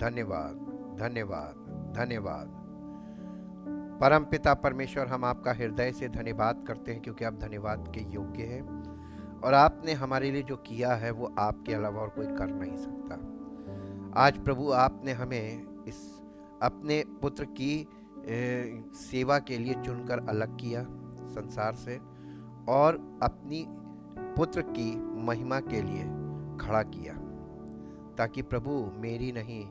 धन्यवाद, धन्यवाद, धन्यवाद। परमपिता परमेश्वर, हम आपका हृदय से धन्यवाद करते हैं क्योंकि आप धन्यवाद के योग्य हैं और आपने हमारे लिए जो किया है वो आपके अलावा और कोई कर नहीं सकता। आज प्रभु आपने हमें इस अपने पुत्र की सेवा के लिए चुनकर अलग किया संसार से और अपनी पुत्र की महिमा के लिए खड़ा किया, ताकि प्रभु मेरी नहीं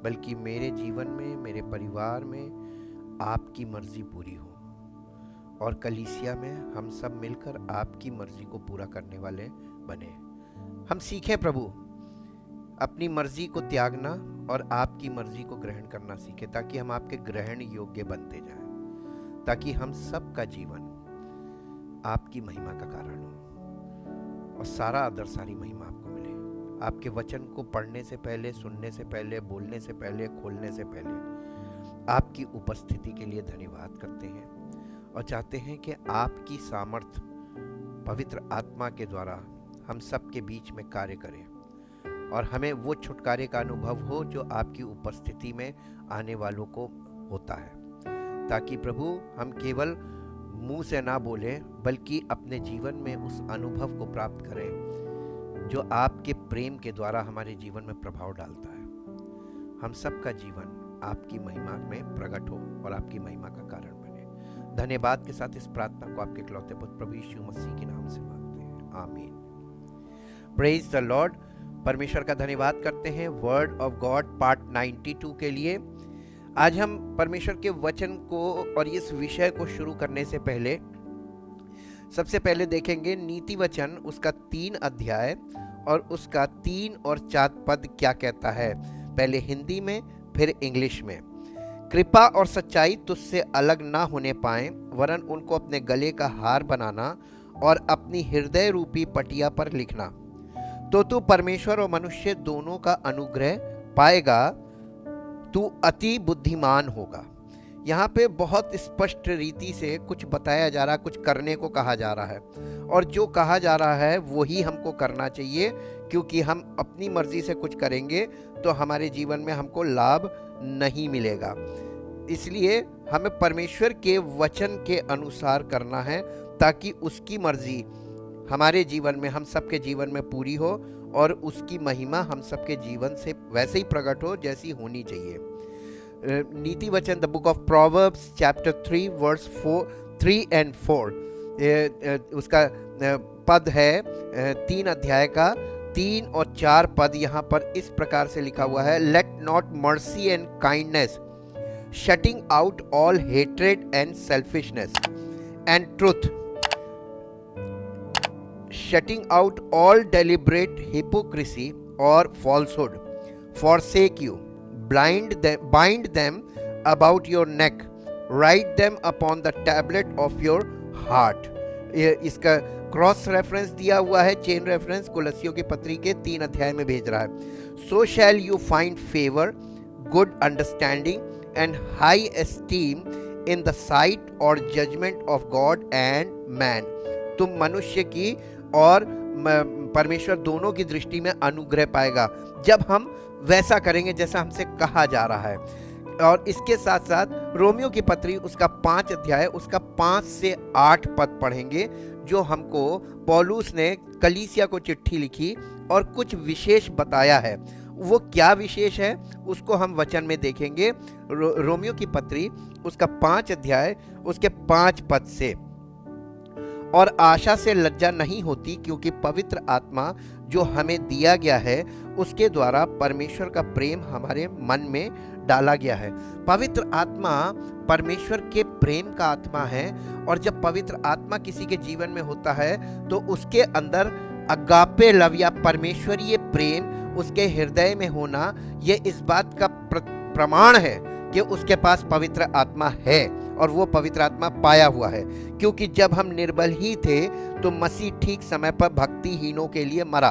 बल्कि मेरे जीवन में, मेरे परिवार में आपकी मर्जी पूरी हो और कलीसिया में हम सब मिलकर आपकी मर्जी को पूरा करने वाले बने। हम सीखें प्रभु अपनी मर्जी को त्यागना और आपकी मर्जी को ग्रहण करना सीखें, ताकि हम आपके ग्रहण योग्य बनते जाएं, ताकि हम सब का जीवन आपकी महिमा का कारण हो और सारा आदर, सारी महिमा आपको मिले। आपके वचन को पढ़ने से पहले, सुनने से पहले, बोलने से पहले, खोलने से पहले आपकी उपस्थिति के लिए धन्यवाद करते हैं और चाहते हैं कि आपकी सामर्थ पवित्र आत्मा के द्वारा हम सबके बीच में कार्य करें और हमें वो छुटकारे का अनुभव हो जो आपकी उपस्थिति में आने वालों को होता है, ताकि प्रभु हम केवल मुंह से ना बोलें बल्कि अपने जीवन में उस अनुभव को प्राप्त करें जो आपके प्रेम के द्वारा हमारे जीवन में प्रभाव डालता है। हम सबका जीवन आपकी महिमा में प्रकट हो और आपकी महिमा का कारण बने। धन्यवाद के साथ इस प्रार्थना को आपके इकलौते पुत्र प्रभु यीशु मसीह के नाम से मांगते हैं, आमीन। Praise the Lord. परमेश्वर का धन्यवाद करते हैं वर्ड ऑफ गॉड पार्ट 92 के लिए। आज हम परमेश्वर के वचन को और इस विषय को शुरू करने से पहले सबसे पहले देखेंगे नीति वचन उसका 3 अध्याय और उसका 3 और 4 पद क्या कहता है। पहले हिंदी में फिर इंग्लिश में। कृपा और सच्चाई तुझसे अलग ना होने पाए, वरन उनको अपने गले का हार बनाना और अपनी हृदय रूपी पटिया पर लिखना, तो तू परमेश्वर और मनुष्य दोनों का अनुग्रह पाएगा, तू अति बुद्धिमान होगा। यहाँ पे बहुत स्पष्ट रीति से कुछ बताया जा रहा है, कुछ करने को कहा जा रहा है और जो कहा जा रहा है वही हमको करना चाहिए, क्योंकि हम अपनी मर्जी से कुछ करेंगे तो हमारे जीवन में हमको लाभ नहीं मिलेगा। इसलिए हमें परमेश्वर के वचन के अनुसार करना है ताकि उसकी मर्जी हमारे जीवन में, हम सबके जीवन में पूरी हो और उसकी महिमा हम सबके जीवन से वैसे ही प्रकट हो जैसी होनी चाहिए। नीति वचन the book of Proverbs chapter 3 verse 3 and 4 उसका पद है 3 अध्याय का 3 और 4 पद यहाँ पर इस प्रकार से लिखा हुआ है। Let not mercy and kindness shutting out all hatred and selfishness and truth, shutting out all deliberate hypocrisy or falsehood, forsake you, bind them about your neck, write them upon the tablet of your heart। इसका cross reference दिया हुआ है, chain reference कुलस्सियों की पत्री के 3 अध्याय में भेज रहा है। So shall you find favor, good understanding and high esteem in the sight or judgment of God and man। तुम मनुष्य की और परमेश्वर दोनों की दृष्टि में अनुग्रह पाएगा जब हम वैसा करेंगे जैसा हमसे कहा जा रहा है। और इसके साथ साथ रोमियो की पत्री उसका 5 अध्याय उसका 5 से 8 पद पढ़ेंगे, जो हमको पौलुस ने कलीसिया को चिट्ठी लिखी और कुछ विशेष बताया है। वो क्या विशेष है उसको हम वचन में देखेंगे। रोमियो की पत्री उसका 5 अध्याय उसके 5 पद से। और आशा से लज्जा नहीं होती, क्योंकि पवित्र आत्मा जो हमें दिया गया है उसके द्वारा परमेश्वर का प्रेम हमारे मन में डाला गया है। पवित्र आत्मा परमेश्वर के प्रेम का आत्मा है और जब पवित्र आत्मा किसी के जीवन में होता है तो उसके अंदर अगापे लव या परमेश्वरीय प्रेम उसके हृदय में होना, ये इस बात का प्रमाण है कि उसके पास पवित्र आत्मा है और वो पवित्र आत्मा पाया हुआ है। क्योंकि जब हम निर्बल ही थे तो मसीह ठीक समय पर भक्तिहीनों के लिए मरा।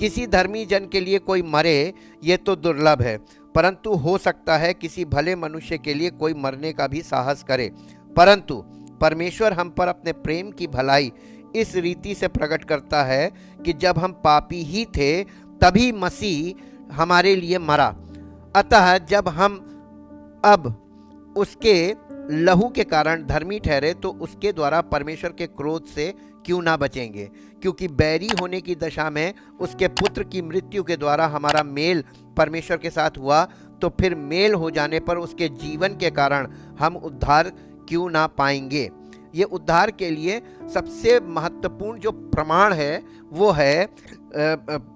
किसी धर्मी जन के लिए कोई मरे ये तो दुर्लभ है, परंतु हो सकता है किसी भले मनुष्य के लिए कोई मरने का भी साहस करे। परंतु परमेश्वर हम पर अपने प्रेम की भलाई इस रीति से प्रकट करता है कि जब हम पापी ही थे तभी मसीह हमारे लिए मरा। अतः जब हम अब उसके लहू के कारण धर्मी ठहरे तो उसके द्वारा परमेश्वर के क्रोध से क्यों ना बचेंगे, क्योंकि बैरी होने की दशा में उसके पुत्र की मृत्यु के द्वारा हमारा मेल परमेश्वर के साथ हुआ, तो फिर मेल हो जाने पर उसके जीवन के कारण हम उद्धार क्यों ना पाएंगे। ये उद्धार के लिए सबसे महत्वपूर्ण जो प्रमाण है वो है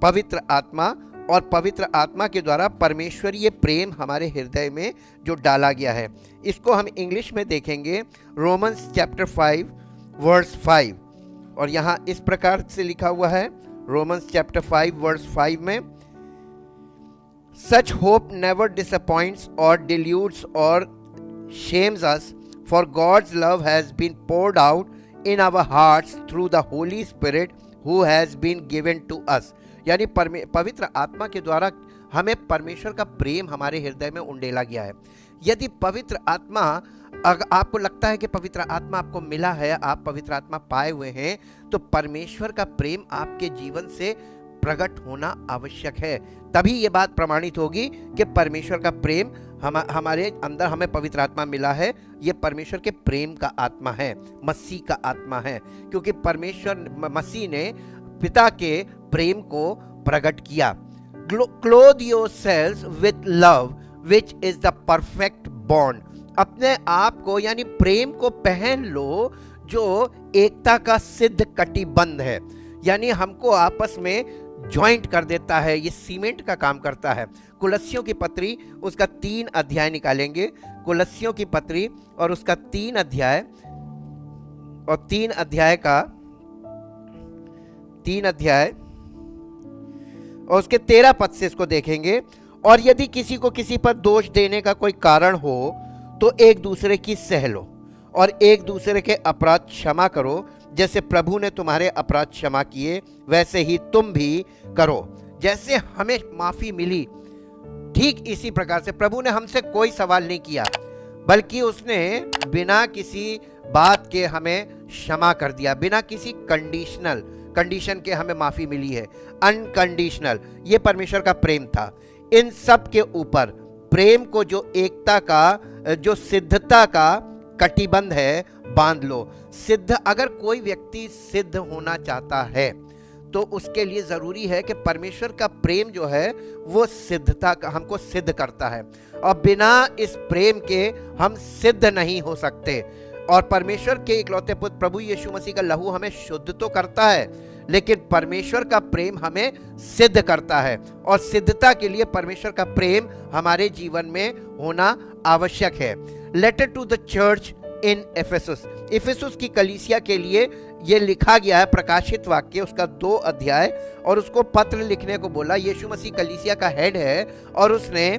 पवित्र आत्मा, और पवित्र आत्मा के द्वारा परमेश्वरीय प्रेम हमारे हृदय में जो डाला गया है। इसको हम इंग्लिश में देखेंगे, रोमन्स चैप्टर 5 वर्स 5, और यहाँ इस प्रकार से लिखा हुआ है रोमन्स चैप्टर 5 वर्स 5 में, सच होप नेवर डिसअपॉइंट्स और डिल्यूट्स और shames us, for God's love has been poured out in our hearts through the Holy Spirit who has been given to us। यानी पवित्र आत्मा के द्वारा हमें परमेश्वर का प्रेम हमारे हृदय में उंडेला गया है। यदि पवित्र आत्मा, अगर आपको लगता है कि पवित्र आत्मा आपको मिला है, आप पवित्र आत्मा पाए हुए हैं, तो परमेश्वर का प्रेम आपके जीवन से प्रकट होना आवश्यक है। तभी ये बात प्रमाणित होगी कि परमेश्वर का प्रेम हमारे अंदर, हमें पवित्र आत्मा मिला है, ये परमेश्वर के प्रेम का आत्मा है, मसीह का आत्मा है, क्योंकि परमेश्वर मसीह ने पिता के प्रेम को प्रकट किया। Cloth yourselves with love which is the perfect bond. अपने आप को यानी प्रेम को पहन लो जो एकता का सिद्ध कटिबंध है, यानी हमको आपस में ज्वाइंट कर देता है, ये सीमेंट का काम करता है। कुलस्सियों की पत्री उसका 3 अध्याय निकालेंगे, कुलस्सियों की पत्री और उसका 3 अध्याय, और 3 अध्याय और उसके 13 पद से इसको देखेंगे। और यदि किसी को किसी पर दोष देने का कोई कारण हो तो एक दूसरे की सह लो और एक दूसरे के अपराध क्षमा करो, जैसे प्रभु ने तुम्हारे अपराध क्षमा किए वैसे ही तुम भी करो। जैसे हमें माफी मिली, ठीक इसी प्रकार से प्रभु ने हमसे कोई सवाल नहीं किया, बल्कि उसने बिना किसी बात के हमें क्षमा कर दिया, बिना किसी कंडीशन के हमें माफी मिली है, अनकंडीशनल। ये परमेश्वर का प्रेम था। इन सब के ऊपर प्रेम को जो एकता का, जो सिद्धता का कटिबंध है, बांध लो। सिद्ध, अगर कोई व्यक्ति सिद्ध होना चाहता है तो उसके लिए जरूरी है कि परमेश्वर का प्रेम जो है वो सिद्धता का, हमको सिद्ध करता है, और बिना इस प्रेम के हम सिद्ध नहीं हो सकते। और परमेश्वर के इकलौते पुत्र प्रभु यीशु मसीह का लहू हमें शुद्ध तो करता है, लेकिन परमेश्वर का प्रेम हमें सिद्ध करता है, और सिद्धता के लिए परमेश्वर का प्रेम हमारे जीवन में होना आवश्यक है। Letter to the church in Ephesus, इफिसुस की कलीसिया के लिए ये लिखा गया है, प्रकाशित वाक्य उसका 2 अध्याय, और उसको पत्र लिखने को बोला। यीशु मसीह कलीसिया का हेड है और उसने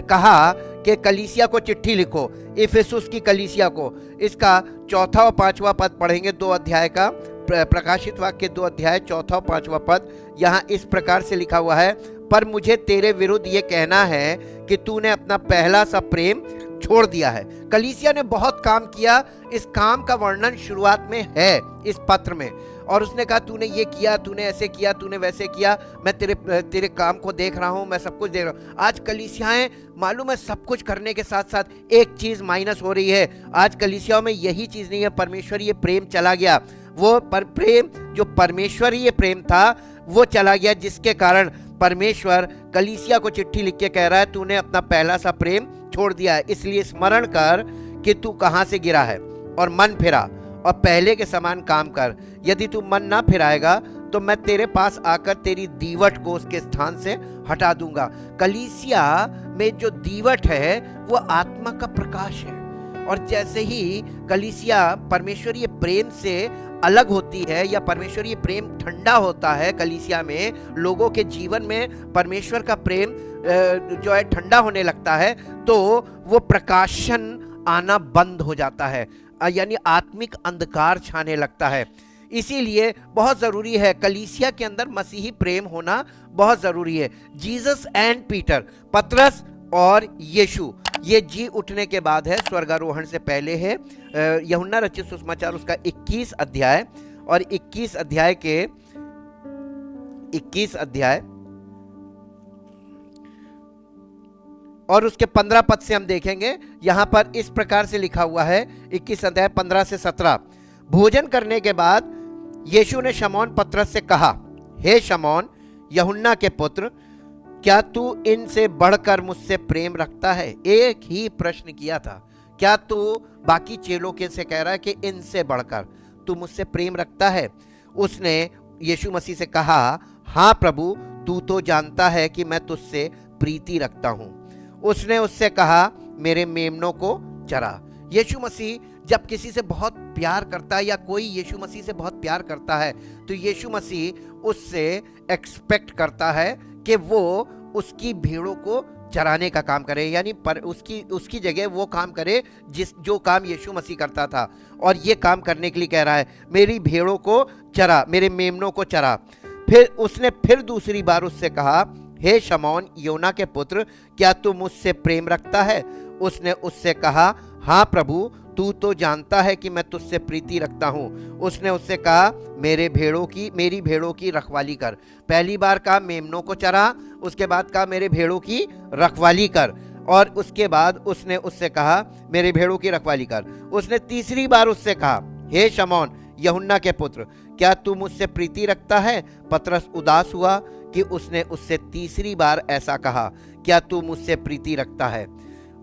कहा कि कलीसिया को चिट्ठी लिखो, इफिसुस की कलीसिया को। इसका 4 और 5वां पद पढ़ेंगे 2 अध्याय का, प्रकाशित वाक्य 2 अध्याय 4 और 5वां पद। यहाँ इस प्रकार से लिखा हुआ है, पर मुझे तेरे विरुद्ध ये कहना है कि तूने अपना पहला सा प्रेम छोड़ दिया है। कलीसिया ने बहुत काम किया, इस काम का वर्णन शुरुआत में है इस पत्र में, और उसने कहा तूने ये किया, तूने ऐसे किया, तूने वैसे किया, मैं तेरे काम को देख रहा हूँ, मैं सब कुछ देख रहा हूँ। आज कलीसियाएं, मालूम है, सब कुछ करने के साथ साथ एक चीज माइनस हो रही है। आज कलीसियाओं में यही चीज नहीं है, परमेश्वरीय प्रेम चला गया। वो प्रेम जो परमेश्वरीय प्रेम था वो चला गया, जिसके कारण परमेश्वर कलीसिया को चिट्ठी लिख के कह रहा है तूने अपना पहला सा प्रेम छोड़ दिया है। इसलिए स्मरण कर कि तू कहां से गिरा है और मन फिरा और पहले के समान काम कर। यदि तू मन ना फिराएगा तो मैं तेरे पास आकर तेरी दीवट को उसके स्थान से हटा दूंगा। कलीसिया में जो दीवट है वो आत्मा का प्रकाश है, और जैसे ही कलीसिया परमेश्वरीय प्रेम से अलग होती है या परमेश्वरीय प्रेम ठंडा होता है, कलीसिया में लोगों के जीवन में परमेश्वर का प्रेम जो है ठंडा होने लगता है, तो वो प्रकाशन आना बंद हो जाता है, यानी आत्मिक अंधकार छाने लगता है। इसीलिए बहुत जरूरी है कलीसिया के अंदर मसीही प्रेम होना बहुत जरूरी है। जीसस एंड पीटर, पतरस और यीशु, ये जी उठने के बाद है, स्वर्गारोहण से पहले है। यूहन्ना रचित सुसमाचार उसका 21 अध्याय और 21 अध्याय के 21 अध्याय और उसके 15 पद से हम देखेंगे। यहां पर इस प्रकार से लिखा हुआ है, 21 अध्याय 15 से 17। भोजन करने के बाद यीशु ने शमौन पतरस से कहा, हे शमौन, यूहन्ना के पुत्र, क्या तू इनसे बढ़कर मुझसे प्रेम रखता है? एक ही प्रश्न किया था, क्या तू बाकी चेलों के से कह रहा है कि इनसे बढ़कर तू मुझसे प्रेम रखता है? उसने यीशु मसीह से कहा, हाँ प्रभु, तू तो जानता है कि मैं तुझसे प्रीति रखता हूँ। उसने उससे कहा, मेरे मेमनों को चरा। यीशु मसीह जब किसी से बहुत प्यार करता है या कोई यीशु मसीह से बहुत प्यार करता है तो यीशु मसीह उससे एक्सपेक्ट करता है कि वो उसकी भेड़ों को चराने का काम करे, यानी पर उसकी जगह वो काम करे जो काम यीशु मसीह करता था। और ये काम करने के लिए कह रहा है, मेरी भेड़ों को चरा, मेरे मेमनों को चरा। फिर उसने फिर दूसरी बार उससे कहा, हे शमौन, योना के पुत्र, क्या तू मुझसे प्रेम रखता है? उसने उससे कहा, हाँ प्रभु, तू तो जानता है कि मैं तुझसे प्रीति रखता हूँ। उसने उससे कहा, मेरी भेड़ों की रखवाली कर। पहली बार कहा मेमनों को चरा, उसके बाद कहा मेरे भेड़ों की रखवाली कर, और उसके बाद उसने उससे कहा मेरे भेड़ों की रखवाली कर। उसने तीसरी बार उससे कहा, हे शमौन, यूहन्ना के पुत्र, क्या तू मुझसे प्रीति रखता है? पतरस उदास हुआ कि उसने उससे तीसरी बार ऐसा कहा, क्या तू मुझसे प्रीति रखता है?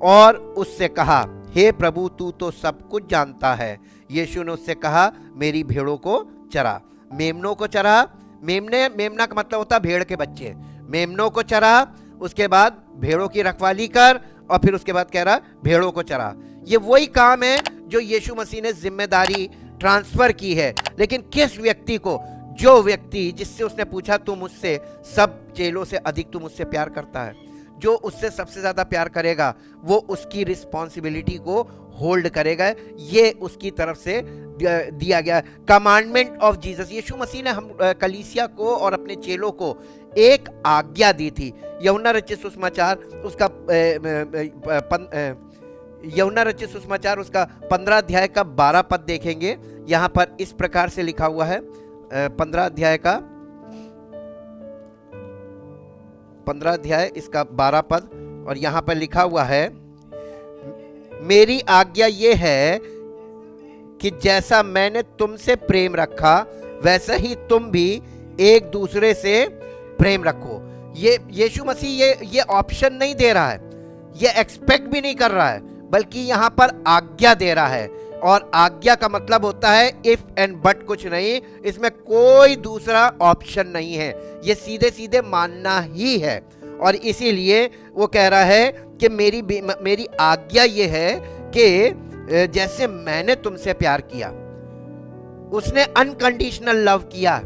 और उससे कहा, हे प्रभु, तू तो सब कुछ जानता है। यीशु ने उससे कहा, मेरी भेड़ों को चरा, मेमनों को चरा। मेमना का मतलब होता है भेड़ के बच्चे। मेमनों को चरा, उसके बाद भेड़ों की रखवाली कर, और फिर उसके बाद कह रहा भेड़ों को चरा। ये वही काम है जो यीशु मसीह ने जिम्मेदारी ट्रांसफर की है। लेकिन किस व्यक्ति को? जो व्यक्ति जिससे उसने पूछा, तू मुझसे सब चेलों से अधिक तू मुझसे प्यार करता है, जो उससे सबसे ज्यादा प्यार करेगा वो उसकी रिस्पॉन्सिबिलिटी को होल्ड करेगा। ये उसकी तरफ से दिया गया कमांडमेंट ऑफ जीसस। यीशु मसीह ने हम कलीसिया को और अपने चेलों को एक आज्ञा दी थी। यूहन्ना रचित सुसमाचार उसका यूहन्ना रचित सुसमाचार उसका 15 अध्याय का 12 पद देखेंगे। यहाँ पर इस प्रकार से लिखा हुआ है, 15 अध्याय का 15 अध्याय इसका 12 पद, और यहाँ पर लिखा हुआ है, मेरी आज्ञा ये है कि जैसा मैंने तुमसे प्रेम रखा वैसा ही तुम भी एक दूसरे से प्रेम रखो। ये यीशु मसीह ये ऑप्शन नहीं दे रहा है, ये एक्सपेक्ट भी नहीं कर रहा है, बल्कि यहाँ पर आज्ञा दे रहा है। और आज्ञा का मतलब होता है इफ एंड बट, कुछ नहीं, इसमें कोई दूसरा ऑप्शन नहीं है, ये सीधे सीधे मानना ही है। और इसीलिए वो कह रहा है कि मेरी आज्ञा ये है कि जैसे मैंने तुमसे प्यार किया, उसने अनकंडीशनल लव किया,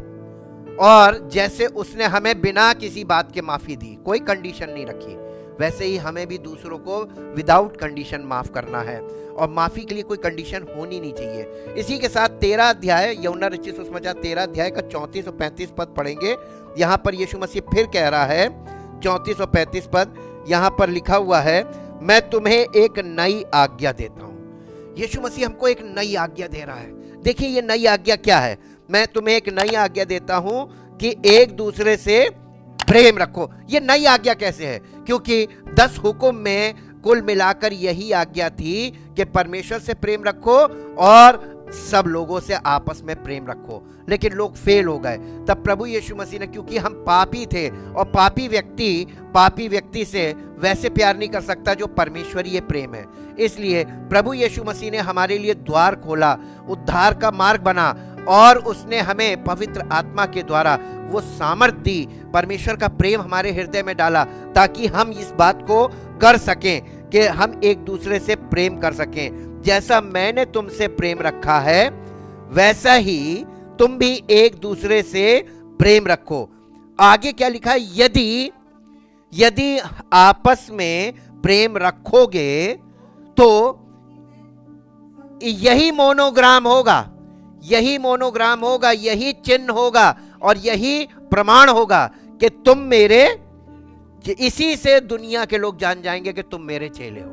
और जैसे उसने हमें बिना किसी बात के माफी दी, कोई कंडीशन नहीं रखी, वैसे ही हमें भी दूसरों को विदाउट कंडीशन माफ करना है। और माफी के लिए कोई कंडीशन होनी नहीं चाहिए। इसी के साथ 13 अध्याय यूहन्ना रचित सुसमाचार 13 अध्याय का 34 और 35 पद पढ़ेंगे। यहाँ पर यीशु मसीह फिर कह रहा है, 34 और 35 पद यहाँ पर लिखा हुआ है, मैं तुम्हें एक नई आज्ञा देता हूँ। यीशु मसीह हमको एक नई आज्ञा दे रहा है। देखिए ये नई आज्ञा क्या है, मैं तुम्हें एक नई आज्ञा देता हूँ कि एक दूसरे से प्रेम रखो। ये नई आज्ञा कैसे है? क्योंकि 10 हुक्म में कुल मिलाकर यही आज्ञा थी कि परमेश्वर से प्रेम रखो और सब लोगों से आपस में प्रेम रखो। लेकिन लोग फेल हो गए। तब प्रभु यीशु मसीह ने, क्योंकि हम पापी थे और पापी व्यक्ति से वैसे प्यार नहीं कर सकता जो परमेश्वरीय प्रेम है, इसलिए प्रभु यीशु मसीह ने हमारे लिए द्वार खोला, उद्धार का मार्ग बना, और उसने हमें पवित्र आत्मा के द्वारा वो सामर्थ दी, परमेश्वर का प्रेम हमारे हृदय में डाला, ताकि हम इस बात को कर सकें कि हम एक दूसरे से प्रेम कर सकें। जैसा मैंने तुमसे प्रेम रखा है वैसा ही तुम भी एक दूसरे से प्रेम रखो। आगे क्या लिखा है? यदि आपस में प्रेम रखोगे तो यही मोनोग्राम होगा, यही चिन्ह होगा, और यही प्रमाण होगा कि तुम मेरे, इसी से दुनिया के लोग जान जाएंगे कि तुम मेरे चेले हो।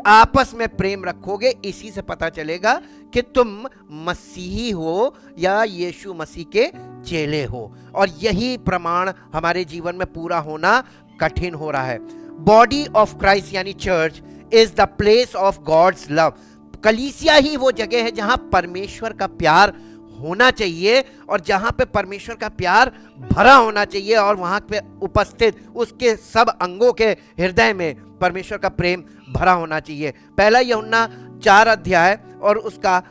आपस में प्रेम रखोगे, इसी से पता चलेगा कि तुम मसीही हो या यीशु मसीह के चेले हो। और यही प्रमाण हमारे जीवन में पूरा होना कठिन हो रहा है। बॉडी ऑफ क्राइस्ट यानी church is the place of God's love. कलीसिया ही वो जगह है जहां परमेश्वर का प्यार होना चाहिए और जहां पे परमेश्वर का प्यार भरा होना चाहिए और वहां पे उपस्थित उसके सब अंगों के हृदय में परमेश्वर का प्रेम भरा होना चाहिए। पहला यूहन्ना 4 अध्याय और उसका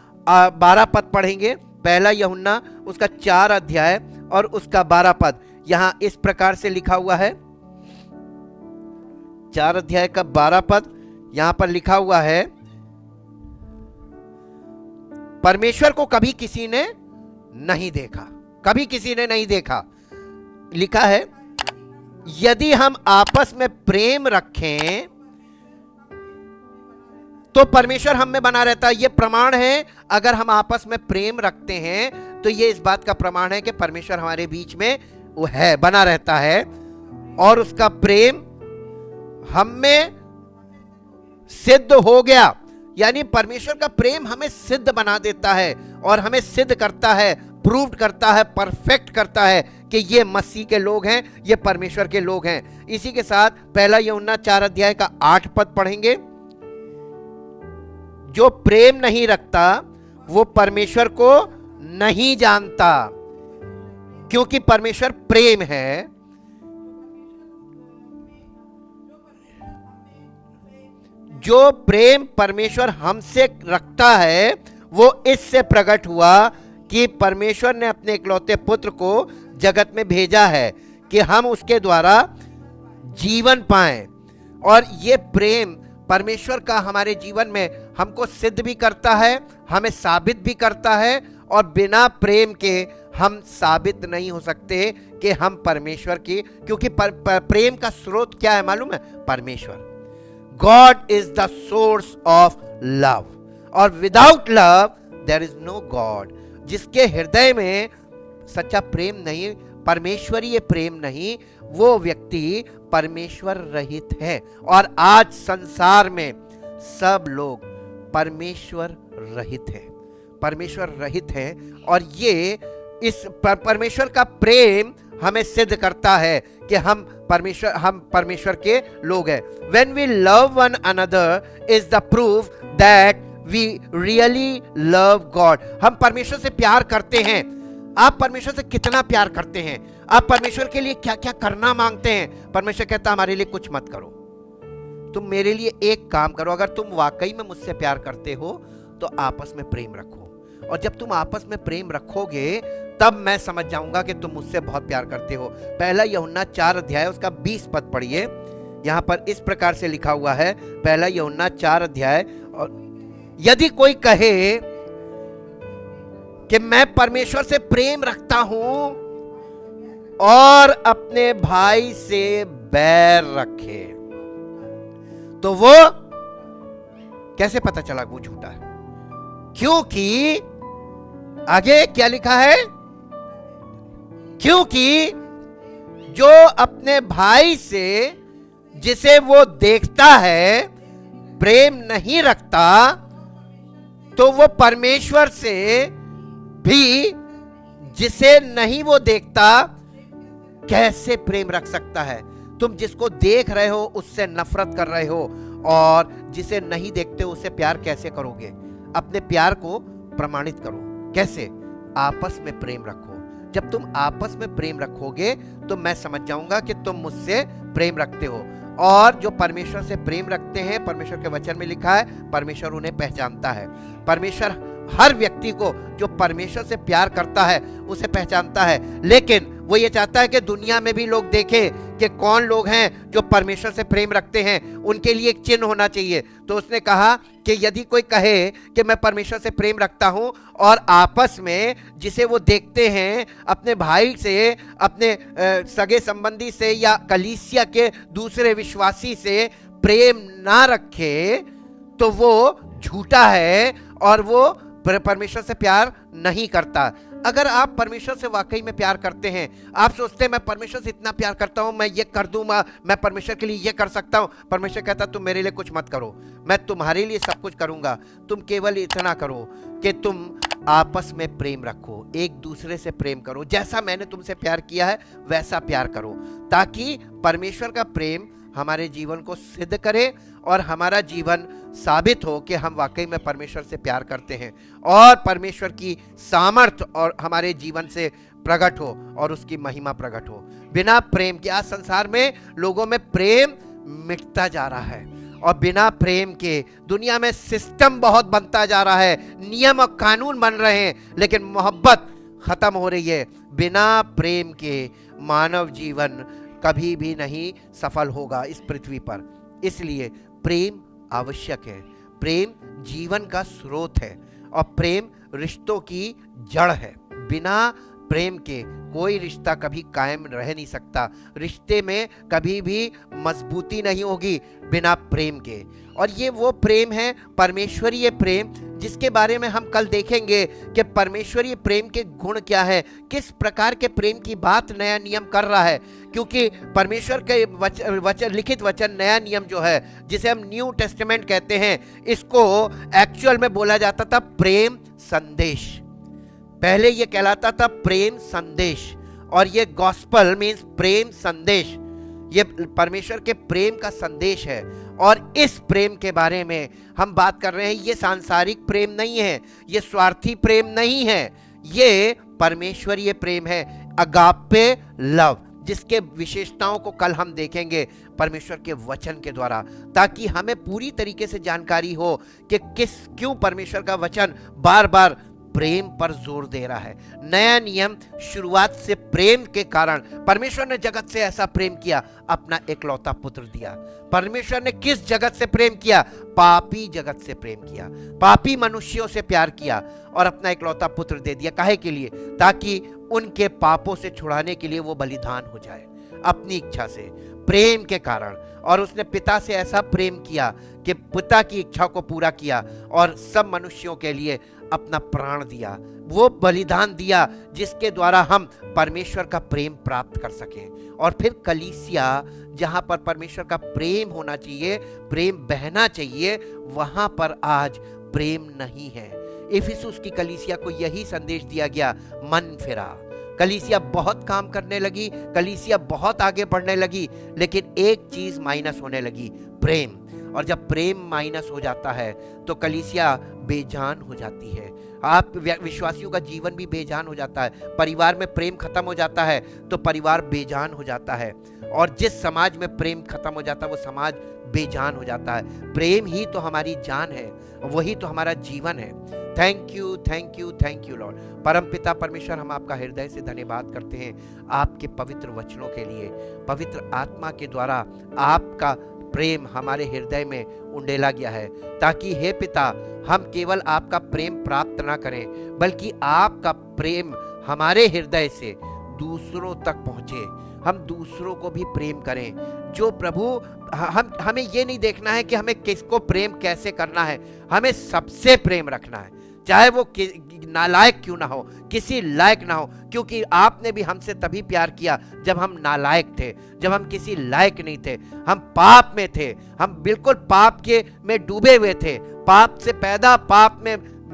12 पद पढ़ेंगे। पहला यूहन्ना उसका 4 अध्याय और उसका 12 पद यहां इस प्रकार से लिखा हुआ है। 4 अध्याय का 12 पद यहां पर लिखा हुआ है, परमेश्वर को कभी किसी ने नहीं देखा, कभी किसी ने नहीं देखा। लिखा है, यदि हम आपस में प्रेम रखें तो परमेश्वर हम में बना रहता है। यह प्रमाण है, अगर हम आपस में प्रेम रखते हैं तो यह इस बात का प्रमाण है कि परमेश्वर हमारे बीच में वो है, बना रहता है और उसका प्रेम हम में सिद्ध हो गया। यानी परमेश्वर का प्रेम हमें सिद्ध बना देता है और हमें सिद्ध करता है, प्रूव्ड करता है, परफेक्ट करता है कि ये मसीह के लोग हैं, ये परमेश्वर के लोग हैं। इसी के साथ पहला यूहन्ना 4 अध्याय का 8 पद पढ़ेंगे। जो प्रेम नहीं रखता वो परमेश्वर को नहीं जानता, क्योंकि परमेश्वर प्रेम है। जो प्रेम परमेश्वर हमसे रखता है वो इससे प्रकट हुआ कि परमेश्वर ने अपने इकलौते पुत्र को जगत में भेजा है कि हम उसके द्वारा जीवन पाएं। और ये प्रेम परमेश्वर का हमारे जीवन में हमको सिद्ध भी करता है, हमें साबित भी करता है, और बिना प्रेम के हम साबित नहीं हो सकते कि हम परमेश्वर की, क्योंकि प्रेम का स्रोत क्या है मालूम है? परमेश्वर। God is the source of love, और without love there is no God। जिसके हृदय में सच्चा प्रेम नहीं, परमेश्वरीय प्रेम नहीं, वो व्यक्ति परमेश्वर रहित है। और आज संसार में सब लोग परमेश्वर रहित हैं, परमेश्वर रहित हैं। और ये इस परमेश्वर का प्रेम हमें सिद्ध करता है कि हम परमेश्वर के लोग हैं। When we love one another is the proof that we really love God। हम परमेश्वर से प्यार करते हैं। आप परमेश्वर से कितना प्यार करते हैं? आप परमेश्वर के लिए क्या क्या करना मांगते हैं? परमेश्वर कहता हमारे लिए कुछ मत करो, तुम मेरे लिए एक काम करो। अगर तुम वाकई में मुझसे प्यार करते हो तो आपस में प्रेम रखो, और जब तुम आपस में प्रेम रखोगे तब मैं समझ जाऊंगा कि तुम मुझसे बहुत प्यार करते हो। पहला यूहन्ना 4 अध्याय उसका 20 पद पढ़िए। यहां पर इस प्रकार से लिखा हुआ है, पहला यूहन्ना 4 अध्याय, और यदि कोई कहे कि मैं परमेश्वर से प्रेम रखता हूं और अपने भाई से बैर रखे तो वो कैसे पता चला वो झूठा है? क्योंकि आगे क्या लिखा है? क्योंकि जो अपने भाई से जिसे वो देखता है प्रेम नहीं रखता तो वो परमेश्वर से भी जिसे नहीं वो देखता कैसे प्रेम रख सकता है? तुम जिसको देख रहे हो उससे नफरत कर रहे हो, और जिसे नहीं देखते उससे प्यार कैसे करोगे? अपने प्यार को प्रमाणित करो। कैसे? आपस में प्रेम रखो। जब तुम आपस में प्रेम रखोगे तो मैं समझ जाऊंगा कि तुम मुझसे प्रेम रखते हो। और जो परमेश्वर से प्रेम रखते हैं, परमेश्वर के वचन में लिखा है, परमेश्वर उन्हें पहचानता है। परमेश्वर हर व्यक्ति को जो परमेश्वर से प्यार करता है उसे पहचानता है। लेकिन वो ये चाहता है कि दुनिया में भी लोग देखें कि कौन लोग हैं जो परमेश्वर से प्रेम रखते हैं, उनके लिए एक चिन्ह होना चाहिए। तो उसने कहा कि यदि कोई कहे कि मैं परमेश्वर से प्रेम रखता हूं और आपस में जिसे वो देखते हैं अपने भाई से, अपने सगे संबंधी से या कलीसिया के दूसरे विश्वासी से प्रेम ना रखे तो वो झूठा है और वो परमेश्वर से प्यार नहीं करता। अगर आप परमेश्वर से वाकई में प्यार करते हैं, आप सोचते हैं मैं परमेश्वर से इतना प्यार करता हूं, मैं ये कर दूंगा, मैं परमेश्वर के लिए ये कर सकता हूं। परमेश्वर कहता तुम मेरे लिए कुछ मत करो, मैं तुम्हारे लिए सब कुछ करूंगा। तुम केवल इतना करो कि तुम आपस में प्रेम रखो, एक दूसरे से प्रेम करो। जैसा मैंने तुमसे प्यार किया है वैसा प्यार करो, ताकि परमेश्वर का प्रेम हमारे जीवन को सिद्ध करे और हमारा जीवन साबित हो कि हम वाकई में परमेश्वर से प्यार करते हैं और परमेश्वर की सामर्थ और हमारे जीवन से प्रकट हो और उसकी महिमा प्रकट हो। बिना प्रेम के आज संसार में लोगों में प्रेम मिटता जा रहा है और बिना प्रेम के दुनिया में सिस्टम बहुत बनता जा रहा है, नियम और कानून बन रहे हैं, लेकिन मोहब्बत खत्म हो रही है। बिना प्रेम के मानव जीवन कभी भी नहीं सफल होगा इस पृथ्वी पर। इसलिए प्रेम आवश्यक है। प्रेम जीवन का स्रोत है और प्रेम रिश्तों की जड़ है। बिना प्रेम के कोई रिश्ता कभी कायम रह नहीं सकता। रिश्ते में कभी भी मजबूती नहीं होगी बिना प्रेम के। और ये वो प्रेम है परमेश्वरीय प्रेम, जिसके बारे में हम कल देखेंगे कि परमेश्वरीय प्रेम के गुण क्या है, किस प्रकार के प्रेम की बात नया नियम कर रहा है। क्योंकि परमेश्वर के वचन लिखित वचन नया नियम जो है, जिसे हम न्यू टेस्टामेंट कहते हैं, इसको एक्चुअल में बोला जाता था प्रेम संदेश। पहले ये कहलाता था प्रेम संदेश, और ये गॉस्पल मीन्स प्रेम संदेश। ये परमेश्वर के प्रेम का संदेश है और इस प्रेम के बारे में हम बात कर रहे हैं। ये सांसारिक प्रेम नहीं है, ये स्वार्थी प्रेम नहीं है, ये परमेश्वरीय प्रेम है, अगापे लव, जिसके विशेषताओं को कल हम देखेंगे परमेश्वर के वचन के द्वारा, ताकि हमें पूरी तरीके से जानकारी हो कि क्यों परमेश्वर का वचन बार बार प्रेम पर जोर दे रहा है। नया नियम शुरुआत से प्रेम के कारण, परमेश्वर ने जगत से ऐसा प्रेम किया, अपना एकलौता पुत्र दिया। परमेश्वर ने किस जगत से प्रेम किया? पापी जगत से प्रेम किया, पापी मनुष्यों से प्यार किया और अपना एकलौता पुत्र दे दिया। काहे के लिए? ताकि उनके पापों से छुड़ाने के लिए वो बलिदान हो जाए अपनी इच्छा से, प्रेम के कारण। और उसने पिता से ऐसा प्रेम किया कि पिता की इच्छा को पूरा किया और सब मनुष्यों के लिए अपना प्राण दिया, वो बलिदान दिया जिसके द्वारा हम परमेश्वर का प्रेम प्राप्त कर सकें। और फिर कलीसिया, जहां पर परमेश्वर का प्रेम होना चाहिए, प्रेम बहना चाहिए, वहां पर आज प्रेम नहीं है। इफिसुस की कलीसिया को यही संदेश दिया गया, मन फिरा। कलीसिया बहुत काम करने लगी, कलीसिया बहुत आगे बढ़ने लगी, लेकिन एक चीज माइनस होने लगी, प्रेम। और जब प्रेम माइनस हो जाता है तो कलीसिया बेजान हो जाती है। आप विश्वासियों का जीवन भी बेजान हो जाता है। परिवार में प्रेम खत्म हो जाता है तो परिवार बेजान हो जाता है, और जिस समाज में प्रेम खत्म हो जाता है वो समाज बेजान हो जाता है। प्रेम ही तो हमारी जान है, वही तो हमारा जीवन है। Thank you, thank you, thank you Lord. परमपिता परमेश्वर, हम आपका हृदय से धन्यवाद करते हैं आपके पवित्र वचनों के लिए। पवित्र आत्मा के द्वारा आपका प्रेम हमारे हृदय में उंडेला गया है, ताकि हे पिता, हम केवल आपका प्रेम प्राप्त ना करें, बल्कि आपका प्रेम हमारे हृदय से दूसरों तक पहुंचे। हम दूसरों को भी प्रेम करें। जो प्रभु, हमें ये नहीं देखना है कि हमें किसको प्रेम कैसे करना है, हमें सबसे प्रेम रखना है, चाहे वो नालायक क्यों ना हो, किसी लायक ना हो। क्योंकि आपने भी हमसे तभी प्यार किया जब हम नालायक थे, जब हम किसी लायक नहीं थे, हम पाप में थे, हम बिल्कुल पाप के में डूबे हुए थे, पाप से पैदा, पाप में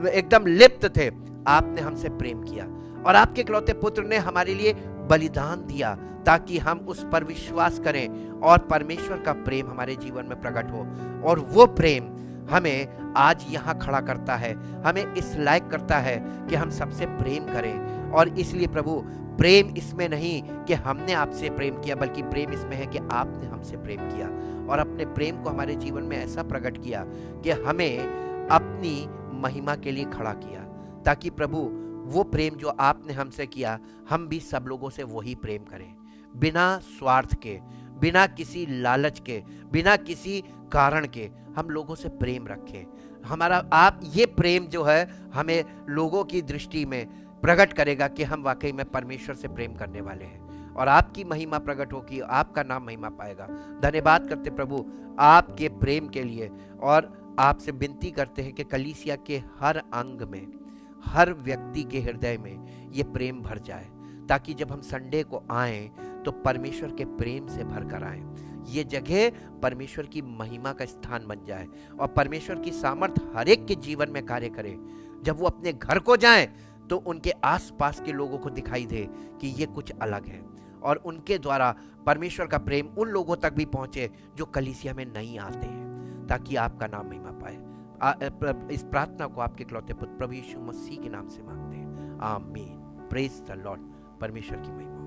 एकदम लिप्त थे। आपने हमसे प्रेम किया और आपके इकलौते पुत्र ने हमारे लिए बलिदान दिया, ताकि हम उस पर विश्वास करें और परमेश्वर का प्रेम हमारे जीवन में प्रकट हो। और वो प्रेम हमें आज यहाँ खड़ा करता है, हमें इस लायक करता है कि हम सबसे प्रेम करें। और इसलिए प्रभु, प्रेम इसमें नहीं कि हमने आपसे प्रेम किया, बल्कि प्रेम इसमें है कि आपने हमसे प्रेम किया और अपने प्रेम को हमारे जीवन में ऐसा प्रकट किया कि हमें अपनी महिमा के लिए खड़ा किया, ताकि प्रभु वो प्रेम जो आपने हमसे किया, हम भी सब लोगों से वही प्रेम करें, बिना स्वार्थ के, बिना किसी लालच के, बिना किसी कारण के हम लोगों से प्रेम रखें। हमारा आप ये प्रेम जो है हमें लोगों की दृष्टि में प्रकट करेगा कि हम वाकई में परमेश्वर से प्रेम करने वाले हैं, और आपकी महिमा प्रकट होगी, आपका नाम महिमा पाएगा। धन्यवाद करते प्रभु आपके प्रेम के लिए, और आपसे विनती करते हैं कि कलीसिया के हर अंग में, हर व्यक्ति के हृदय में ये प्रेम भर जाए, ताकि जब हम संडे को आएं तो परमेश्वर के प्रेम से भर कर आएं। ये जगह परमेश्वर की महिमा का स्थान बन जाए और परमेश्वर की सामर्थ हर एक के जीवन में कार्य करे। जब वो अपने घर को जाएं तो उनके आसपास के लोगों को दिखाई दे कि ये कुछ अलग है। और उनके द्वारा परमेश्वर का प्रेम उन लोगों तक भी पहुंचे जो कलीसिया में नहीं आते हैं, ताकि आपका नाम महिमा पाए। इस प्रार्थना को आपके इकलौते पुत्र प्रभु यीशु मसीह के नाम से मांगते हैं, आमीन। Praise the Lord. परमेश्वर की महिमा।